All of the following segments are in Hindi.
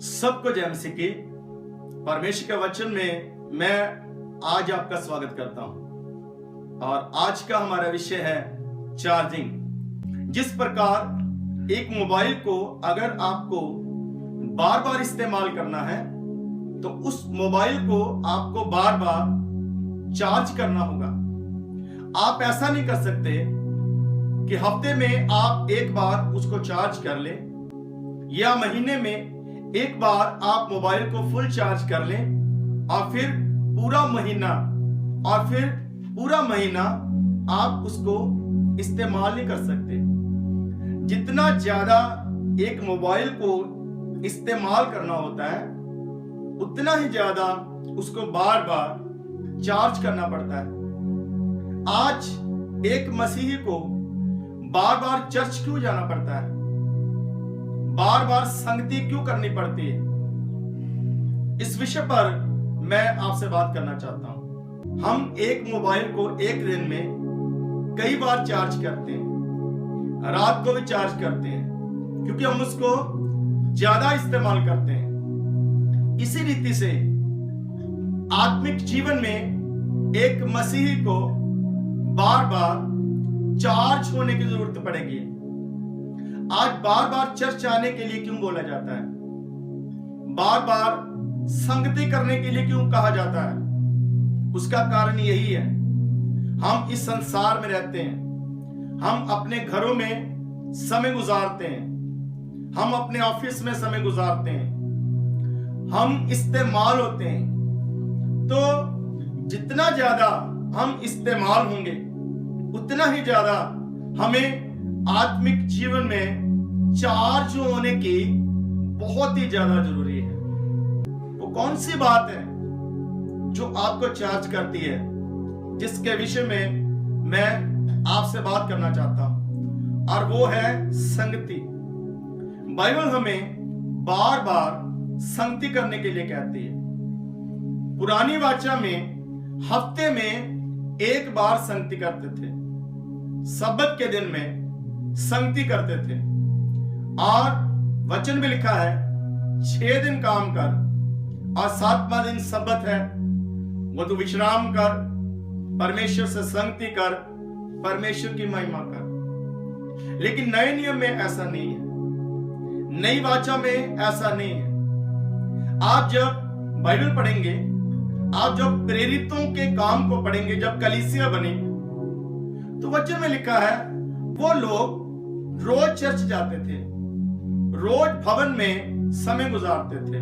सबको जय मसीह की। परमेश्वर के वचन में मैं आज आपका स्वागत करता हूं और आज का हमारा विषय है चार्जिंग। जिस प्रकार एक मोबाइल को अगर आपको बार बार इस्तेमाल करना है तो उस मोबाइल को आपको बार बार चार्ज करना होगा। आप ऐसा नहीं कर सकते कि हफ्ते में आप एक बार उसको चार्ज कर ले या महीने में एक बार आप मोबाइल को फुल चार्ज कर लें और फिर पूरा महीना आप उसको इस्तेमाल नहीं कर सकते। जितना ज्यादा एक मोबाइल को इस्तेमाल करना होता है उतना ही ज्यादा उसको बार बार चार्ज करना पड़ता है। आज एक मसीही को बार बार चर्च क्यों जाना पड़ता है, बार बार संगति क्यों करनी पड़ती है, इस विषय पर मैं आपसे बात करना चाहता हूं। हम एक मोबाइल को एक दिन में कई बार चार्ज करते हैं, रात को भी चार्ज करते हैं क्योंकि हम उसको ज्यादा इस्तेमाल करते हैं। इसी रीति से आत्मिक जीवन में एक मसीही को बार बार चार्ज होने की जरूरत पड़ेगी। आज बार बार चर्च आने के लिए क्यों बोला जाता है, बार बार संगति करने के लिए क्यों कहा जाता है, उसका कारण यही है। हम इस संसार में रहते हैं, हम अपने घरों में समय गुजारते हैं, हम अपने ऑफिस में समय गुजारते हैं, हम इस्तेमाल होते हैं। तो जितना ज्यादा हम इस्तेमाल होंगे उतना ही ज्यादा हमें आत्मिक जीवन में चार्ज होने की बहुत ही ज्यादा जरूरी है। वो कौन सी बात है जो आपको चार्ज करती है, जिसके विषय में मैं आपसे बात करना चाहता हूं, और वो है संगति। बाइबल हमें बार बार संगति करने के लिए कहती है। पुरानी वाचा में हफ्ते में एक बार संगति करते थे, सब्बत के दिन में संगति करते थे। और वचन में लिखा है 6 दिन काम कर और 7वां दिन सब्बत है, वो तू विश्राम कर, परमेश्वर से संगति कर, परमेश्वर की महिमा कर। लेकिन नए नियम में ऐसा नहीं है, नई वाचा में ऐसा नहीं है। आप जब बाइबल पढ़ेंगे, आप जब प्रेरितों के काम को पढ़ेंगे, जब कलीसिया बनी, तो वचन में लिखा है वो लोग रोज चर्च जाते थे, रोज भवन में समय गुजारते थे।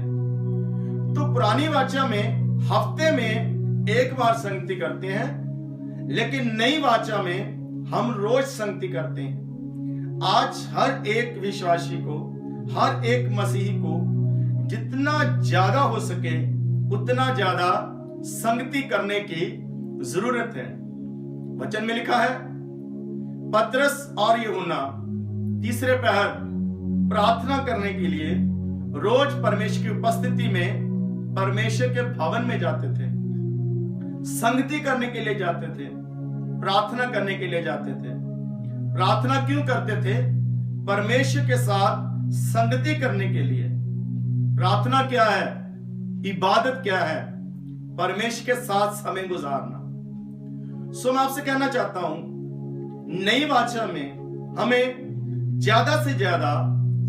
तो पुरानी वाचा में हफ्ते में एक बार संगति करते हैं, लेकिन नई वाचा में हम रोज संगति करते हैं। आज हर एक विश्वासी को, हर एक मसीही को जितना ज्यादा हो सके उतना ज्यादा संगति करने की जरूरत है। वचन में लिखा है पतरस और यूहन्ना तीसरे पहर प्रार्थना करने के लिए रोज परमेश्वर की उपस्थिति में परमेश्वर के भवन में जाते थे, संगति करने के लिए जाते थे, प्रार्थना करने के लिए जाते थे। प्रार्थना क्यों करते थे? परमेश्वर के साथ संगति करने के लिए। प्रार्थना क्या है? इबादत क्या है? परमेश्वर के साथ समय गुजारना। सो मैं आपसे कहना चाहता हूं, नई वाचा में हमें ज्यादा से ज्यादा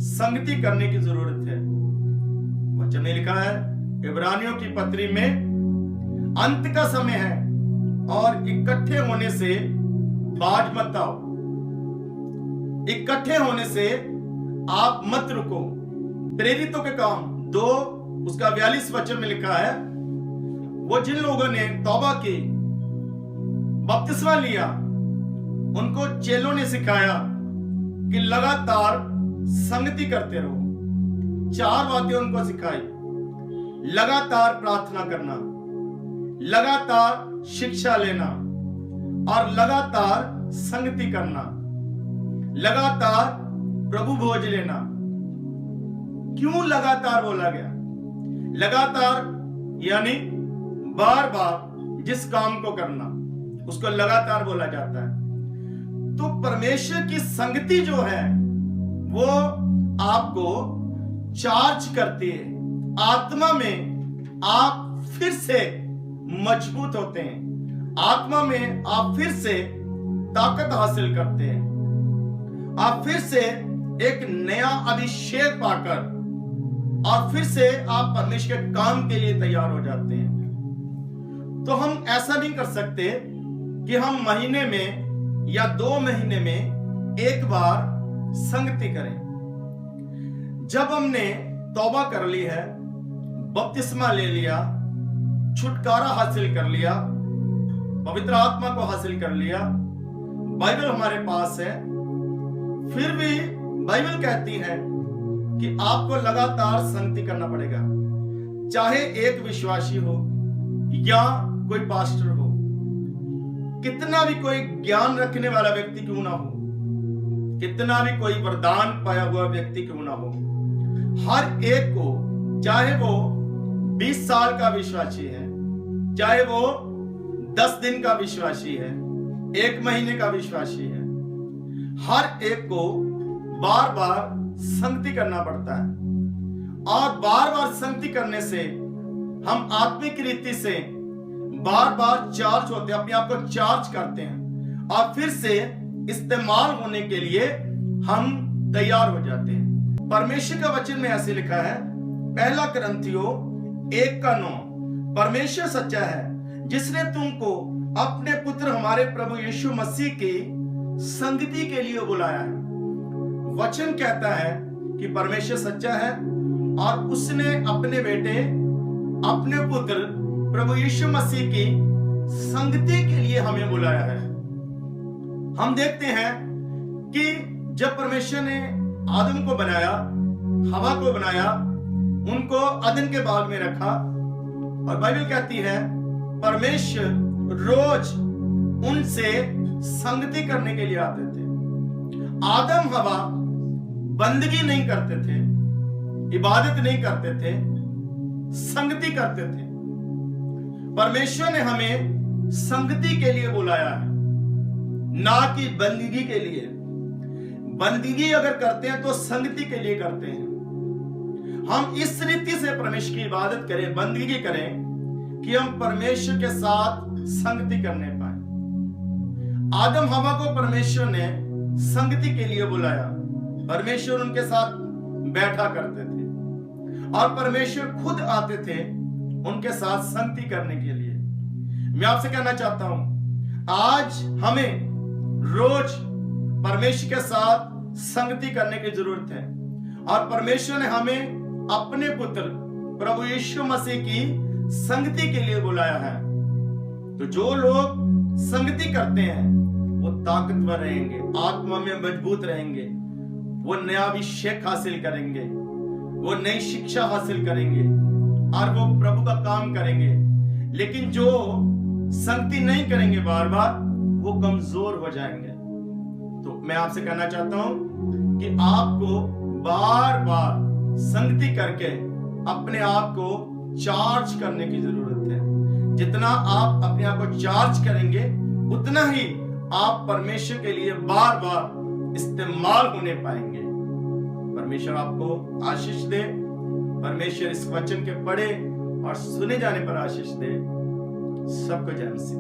संगति करने की जरूरत है। वचन में लिखा है इब्रानियों की पत्री में अंत का समय है और इकट्ठे होने से बाज मत आओ, इकट्ठे होने से आप मत रुको। प्रेरितों के काम 2 उसका 42 वचन में लिखा है वो जिन लोगों ने तौबा की, बपतिस्मा लिया, उनको चेलों ने सिखाया कि लगातार संगति करते रहो। 4 बातें उनको सिखाई: लगातार प्रार्थना करना, लगातार शिक्षा लेना और लगातार संगति करना, लगातार प्रभु भोज लेना। क्यों लगातार बोला गया? लगातार यानी बार बार जिस काम को करना उसको लगातार बोला जाता है। तो परमेश्वर की संगति जो है वो आपको चार्ज करती है, आत्मा में आप फिर से मजबूत होते हैं, आत्मा में आप फिर से ताकत हासिल करते हैं, आप फिर से एक नया अभिषेक पाकर और फिर से आप परमेश्वर के काम के लिए तैयार हो जाते हैं। तो हम ऐसा नहीं कर सकते कि हम महीने में या 2 महीने में एक बार संगति करें। जब हमने तौबा कर ली है, बपतिस्मा ले लिया, छुटकारा हासिल कर लिया, पवित्र आत्मा को हासिल कर लिया, बाइबल हमारे पास है, फिर भी बाइबल कहती है कि आपको लगातार संगति करना पड़ेगा, चाहे एक विश्वासी हो या कोई पास्टर हो, कितना भी कोई ज्ञान रखने वाला व्यक्ति क्यों ना हो, कितना भी कोई वरदान पाया हुआ व्यक्ति क्यों ना हो, हर एक को, चाहे वो 20 साल का विश्वासी है, चाहे वो 10 दिन का विश्वासी है, 1 महीने का विश्वासी है, हर एक को बार बार संगति करना पड़ता है। और बार बार संगति करने से हम आत्मिक रीति से बार बार चार्ज होते हैं, अपने आप को चार्ज करते हैं और फिर से इस्तेमाल होने के लिए हम तैयार हो जाते हैं। परमेश्वर का वचन में ऐसे लिखा है, 1 कुरिन्थियों 1:9, परमेश्वर सच्चा है जिसने तुमको अपने पुत्र हमारे प्रभु यीशु मसीह की संगति के लिए बुलाया है। वचन कहता है कि परमेश्वर सच्चा है और उसने अपने बेटे, अपने पुत्र प्रभु यीशु मसीह की संगति के लिए हमें बुलाया है। हम देखते हैं कि जब परमेश्वर ने आदम को बनाया, हवा को बनाया, उनको अदन के बाग में रखा और बाइबल कहती है परमेश्वर रोज उनसे संगति करने के लिए आते थे। आदम हवा बंदगी नहीं करते थे, इबादत नहीं करते थे, संगति करते थे। परमेश्वर ने हमें संगति के लिए बुलाया है, ना कि बंदगी के लिए। बंदगी अगर करते हैं तो संगति के लिए करते हैं। हम इस रीति से परमेश्वर की इबादत करें, बंदगी करें कि हम परमेश्वर के साथ संगति करने पाए। आदम हवा को परमेश्वर ने संगति के लिए बुलाया, परमेश्वर उनके साथ बैठा करते थे और परमेश्वर खुद आते थे उनके साथ संगति करने के लिए। मैं आपसे कहना चाहता हूं, आज हमें रोज परमेश्वर के साथ संगति करने की जरूरत है और परमेश्वर ने हमें अपने पुत्र प्रभु यीशु मसीह की संगति के लिए बुलाया है। तो जो लोग संगति करते हैं वो ताकतवर रहेंगे, आत्मा में मजबूत रहेंगे, वो नया अभिषेक हासिल करेंगे, वो नई शिक्षा हासिल करेंगे और वो प्रभु का काम करेंगे। लेकिन जो संगति नहीं करेंगे बार बार, वो कमजोर हो जाएंगे। तो मैं आपसे कहना चाहता हूं कि आपको बार बार संगति करके अपने आप को चार्ज करने की जरूरत है। जितना आप अपने आप को चार्ज करेंगे उतना ही आप परमेश्वर के लिए बार बार इस्तेमाल होने पाएंगे। परमेश्वर आपको आशीष दे। परमेश्वर इस वचन के पढ़े और सुने जाने पर आशीष दे। सबको जय मसीह।